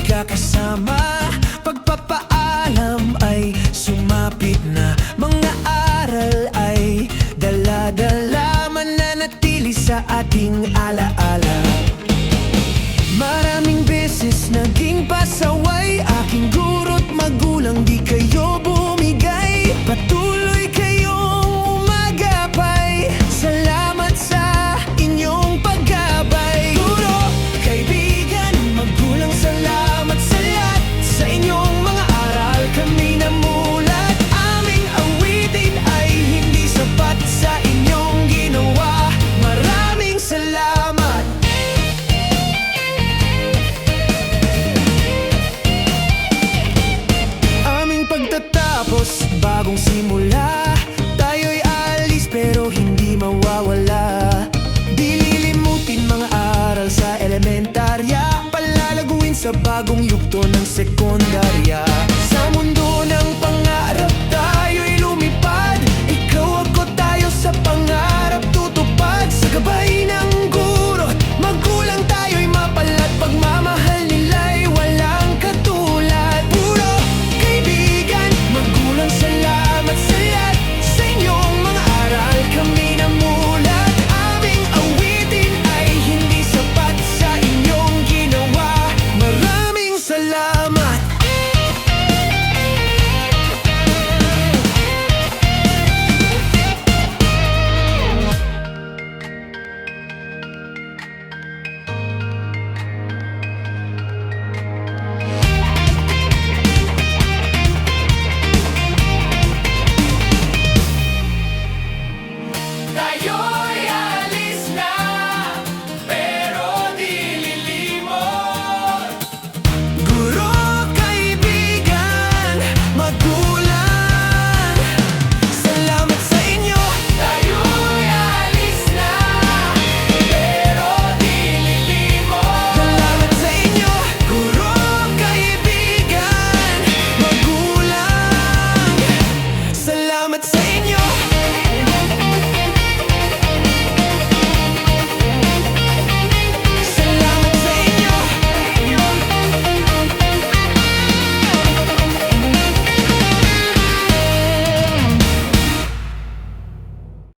magkakasama. Pagpapaalam ay sumapit na, mga aral ay dala-dala, mananatili sa ating alaala. Maraming beses naging pasaway, aking guro't magulang, di kayo bumigay. Patuloy kayong umagapay, salamat sa inyong paggabay. Guro, kaibigan, magulang, salamat sa lahat. Sa inyong mga aral kami namulat. Aming awitin ay hindi sapat sa inyong ginawa. Maraming salamat. Aming pagtatapos, bagong simula. Tayo'y alis pero hindi mawawala. Di lilimutin mga aral sa elementarya, palalaguin sa bagong yugto ng sekundarya.